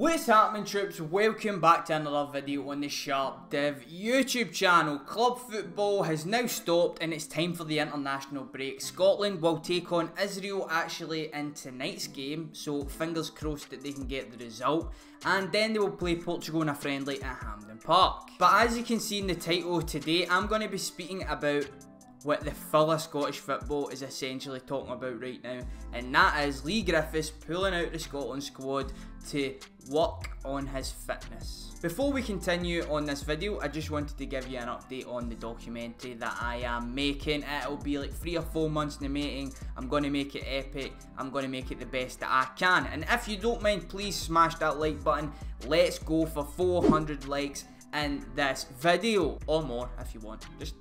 What's happening, troops? Welcome back to another video on the SharpDiv YouTube channel. Club football has now stopped and it's time for the international break. Scotland will take on Israel actually in tonight's game, so fingers crossed that they can get the result. And then they will play Portugal in a friendly at Hampden Park. But as you can see in the title, today I'm going to be speaking about what the full of Scottish football is essentially talking about right now, and that is Leigh Griffiths pulling out the Scotland squad to work on his fitness. Before we continue on this video, I just wanted to give you an update on the documentary that I am making. It'll be like 3 or 4 months in the making. I'm going to make it epic. I'm going to make it the best that I can. And if you don't mind, please smash that like button. Let's go for 400 likes in this video, or more if you want. Just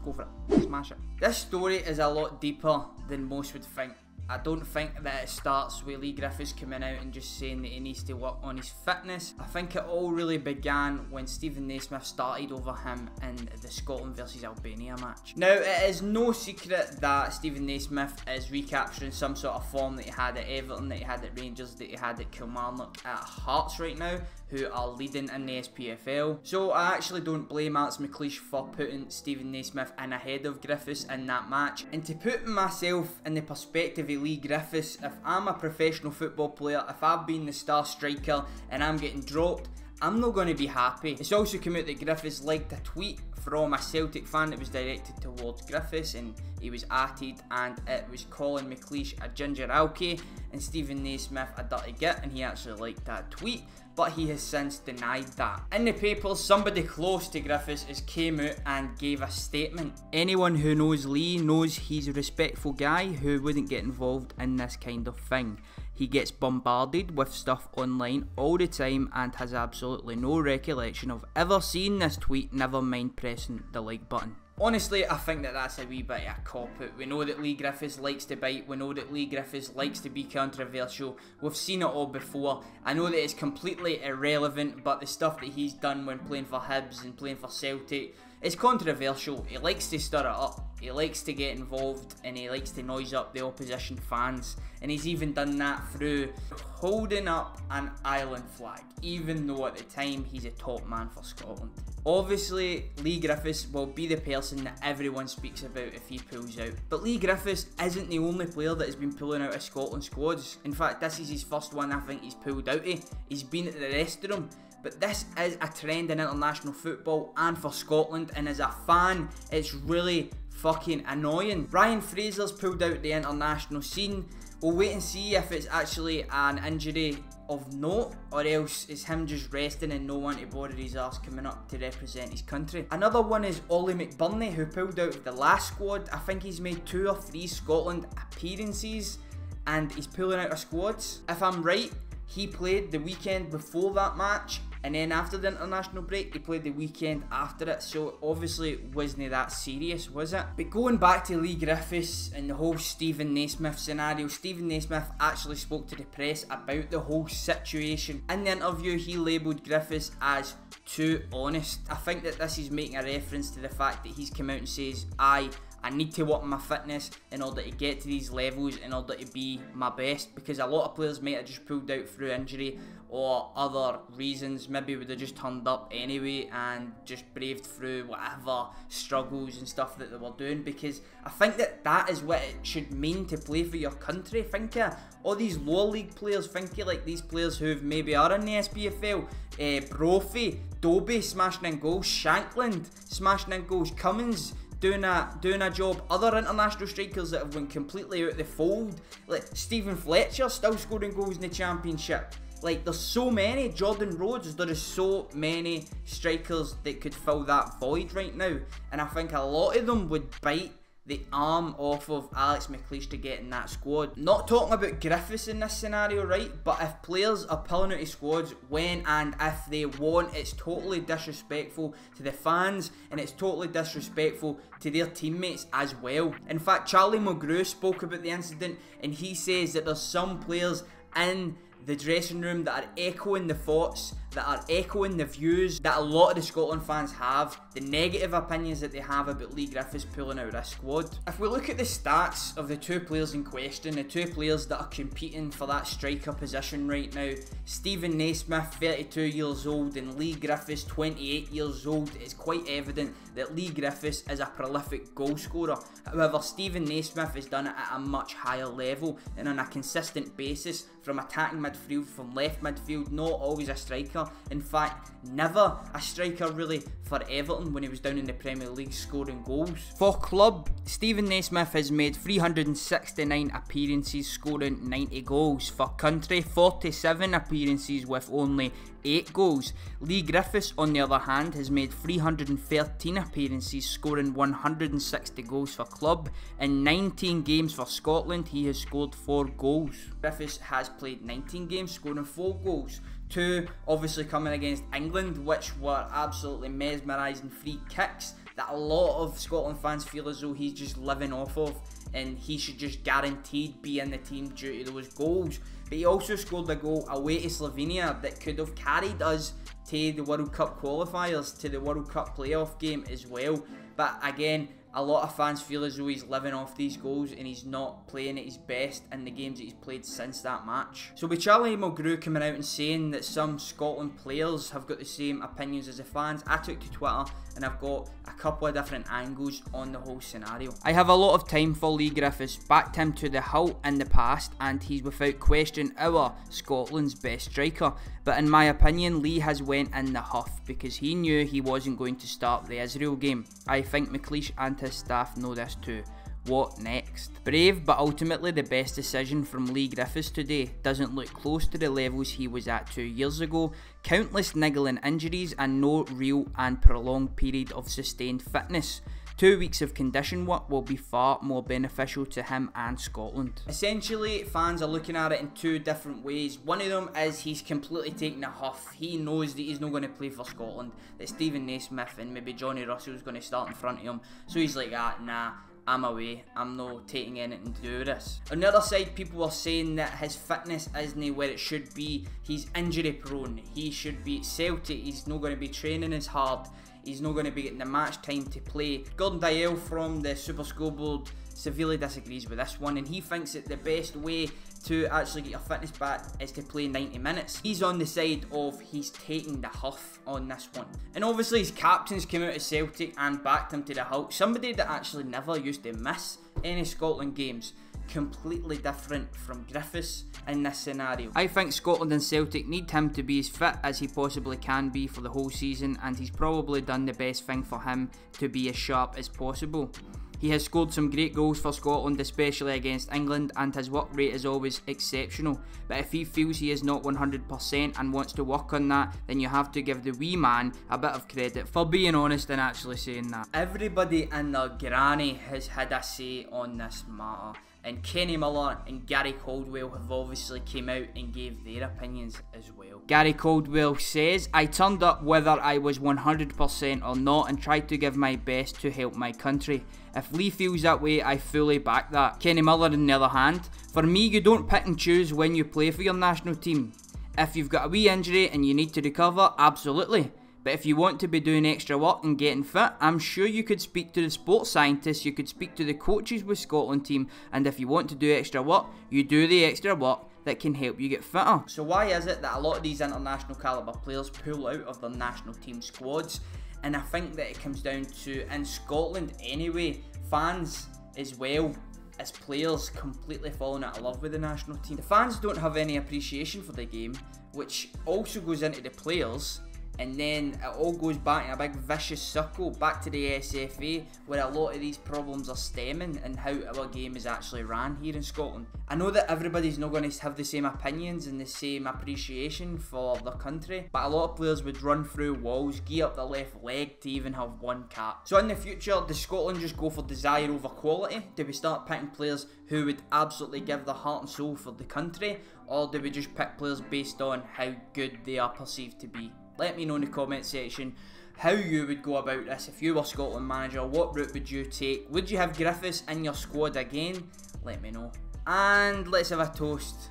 go for it, smash it. This story is a lot deeper than most would think. I don't think that it starts with Leigh Griffiths coming out and just saying that he needs to work on his fitness. I think it all really began when Steven Naismith started over him in the Scotland versus Albania match. Now, it is no secret that Steven Naismith is recapturing some sort of form that he had at Everton, that he had at Rangers, that he had at Kilmarnock, at Hearts right now, who are leading in the SPFL. So I actually don't blame Alex Mcleish for putting Steven Naismith in ahead of Griffiths in that match. And to put myself in the perspective of Leigh Griffiths, if I'm a professional football player, if I've been the star striker and I'm getting dropped, I'm not going to be happy. It's also come out that Griffiths liked a tweet from a Celtic fan that was directed towards Griffiths, and he was atted, and it was calling Mcleish a ginger alky and Steven Naismith a dirty git, and he actually liked that tweet, but he has since denied that. In the papers, somebody close to Griffiths has came out and gave a statement. Anyone who knows Leigh knows he's a respectful guy who wouldn't get involved in this kind of thing. He gets bombarded with stuff online all the time and has absolutely no recollection of ever seeing this tweet, never mind pressing the like button. Honestly, I think that that's a wee bit of a cop-out. We know that Leigh Griffiths likes to bite. We know that Leigh Griffiths likes to be controversial. We've seen it all before. I know that it's completely irrelevant, but the stuff that he's done when playing for Hibs and playing for Celtic, it's controversial. He likes to stir it up. He likes to get involved and he likes to noise up the opposition fans. And he's even done that through holding up an Ireland flag, even though at the time he's a top man for Scotland. Obviously, Leigh Griffiths will be the person that everyone speaks about if he pulls out. But Leigh Griffiths isn't the only player that has been pulling out of Scotland squads. In fact, this is his first one I think he's pulled out of. He's been at the rest of them. But this is a trend in international football and for Scotland, and as a fan, it's really fucking annoying. Ryan Fraser's pulled out the international scene. We'll wait and see if it's actually an injury of note, or else it's him just resting and no one to bother his arse coming up to represent his country. Another one is Ollie McBurney, who pulled out of the last squad. I think he's made 2 or 3 Scotland appearances and he's pulling out of squads. If I'm right, he played the weekend before that match, and then after the international break he played the weekend after it, so obviously it wasn't that serious, was it? But going back to Leigh Griffiths and the whole Steven Naismith scenario, Steven Naismith actually spoke to the press about the whole situation. In the interview, he labelled Griffiths as too honest. I think that this is making a reference to the fact that he's come out and says, I need to work on my fitness in order to get to these levels, in order to be my best, because a lot of players might have just pulled out through injury or other reasons. Maybe would have just turned up anyway and just braved through whatever struggles and stuff that they were doing, because I think that that is what it should mean to play for your country. Think of all these lower league players, think of like these players who maybe are in the SPFL, Brophy, Dobie smashing in goals, Shankland smashing in goals, Cummins doing a job, other international strikers that have went completely out of the fold, like Stephen Fletcher still scoring goals in the Championship. Like, there's so many, Jordan Rhodes, there is so many strikers that could fill that void right now, and I think a lot of them would bite the arm off of Alex Mcleish to get in that squad. Not talking about Griffiths in this scenario, right? But if players are pulling out of squads when and if they want, it's totally disrespectful to the fans and it's totally disrespectful to their teammates as well. In fact, Charlie Mulgrew spoke about the incident and he says that there's some players in the dressing room that are echoing the thoughts, that are echoing the views that a lot of the Scotland fans have, the negative opinions that they have about Leigh Griffiths pulling out of this squad. If we look at the stats of the two players in question, the two players that are competing for that striker position right now, Steven Naismith, 32 years old, and Leigh Griffiths, 28 years old, it's quite evident that Leigh Griffiths is a prolific goal scorer. However, Steven Naismith has done it at a much higher level and on a consistent basis, from attacking midfield, from left midfield, not always a striker. In fact, never a striker really for Everton when he was down in the Premier League scoring goals. For club, Steven Naismith has made 369 appearances, scoring 90 goals. For country, 47 appearances with only 8 goals. Leigh Griffiths, on the other hand, has made 313 appearances, scoring 160 goals for club. In 19 games for Scotland, he has scored 4 goals. Griffiths has played 19 games, scoring 4 goals. 2 obviously coming against England, which were absolutely mesmerising free kicks that a lot of Scotland fans feel as though he's just living off of, and he should just guaranteed be in the team due to those goals. But he also scored a goal away to Slovenia that could have carried us to the World Cup qualifiers, to the World Cup playoff game as well. But again, a lot of fans feel as though he's living off these goals and he's not playing at his best in the games that he's played since that match. So with Charlie Mulgrew coming out and saying that some Scotland players have got the same opinions as the fans, I took to Twitter and I've got a couple of different angles on the whole scenario. I have a lot of time for Leigh Griffiths, backed him to the hilt in the past, and he's without question our Scotland's best striker. But in my opinion, Leigh has went in the huff because he knew he wasn't going to start the Isreal game. I think Mcleish and his staff know this too. What next? Brave, but ultimately the best decision from Leigh Griffiths today. Doesn't look close to the levels he was at 2 years ago. Countless niggling injuries and no real and prolonged period of sustained fitness. 2 weeks of condition work will be far more beneficial to him and Scotland. Essentially, fans are looking at it in 2 different ways. One of them is he's completely taking a huff. He knows that he's not going to play for Scotland, that Steven Naismith and maybe Johnny Russell's going to start in front of him. So he's like, nah, I'm away, I'm not taking anything to do with this. On the other side, people are saying that his fitness isn't where it should be. He's injury prone, he should be at Celtic, he's not going to be training as hard, he's not going to be getting the match time to play. Gordon Dalziel from the Super Scoreboard severely disagrees with this one, and he thinks that the best way to actually get your fitness back is to play 90 minutes. He's on the side of he's taking the huff on this one. And obviously his captains came out of Celtic and backed him to the hilt. Somebody that actually never used to miss any Scotland games. Completely different from Griffiths in this scenario. I think Scotland and Celtic need him to be as fit as he possibly can be for the whole season, and he's probably done the best thing for him to be as sharp as possible. He has scored some great goals for Scotland, especially against England, and his work rate is always exceptional. But if he feels he is not 100% and wants to work on that, then you have to give the wee man a bit of credit for being honest and actually saying that. Everybody and their granny has had a say on this matter, and Kenny Miller and Gary Caldwell have obviously came out and gave their opinions as well. Gary Caldwell says, I turned up whether I was 100% or not and tried to give my best to help my country. If Leigh feels that way, I fully back that. Kenny Miller on the other hand, for me you don't pick and choose when you play for your national team. If you've got a wee injury and you need to recover, absolutely. But if you want to be doing extra work and getting fit, I'm sure you could speak to the sports scientists, you could speak to the coaches with Scotland team, and if you want to do extra work, you do the extra work that can help you get fitter. So why is it that a lot of these international calibre players pull out of their national team squads? And I think that it comes down to, in Scotland anyway, fans as well as players completely falling out of love with the national team. The fans don't have any appreciation for the game, which also goes into the players. And then it all goes back in a big vicious circle, back to the SFA, where a lot of these problems are stemming and how our game is actually ran here in Scotland. I know that everybody's not going to have the same opinions and the same appreciation for their country, but a lot of players would run through walls, gear up their left leg to even have 1 cap. So in the future, does Scotland just go for desire over quality? Do we start picking players who would absolutely give their heart and soul for the country? Or do we just pick players based on how good they are perceived to be? Let me know in the comment section how you would go about this. If you were Scotland manager, what route would you take? Would you have Griffiths in your squad again? Let me know. And let's have a toast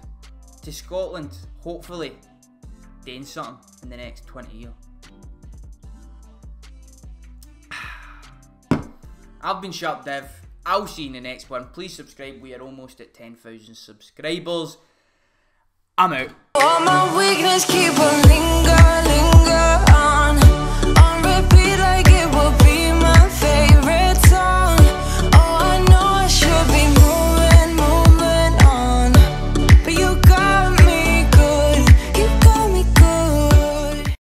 to Scotland, hopefully doing something in the next 20 years. I've been SharpDiv. I'll see you in the next one. Please subscribe. We are almost at 10,000 subscribers. I'm out.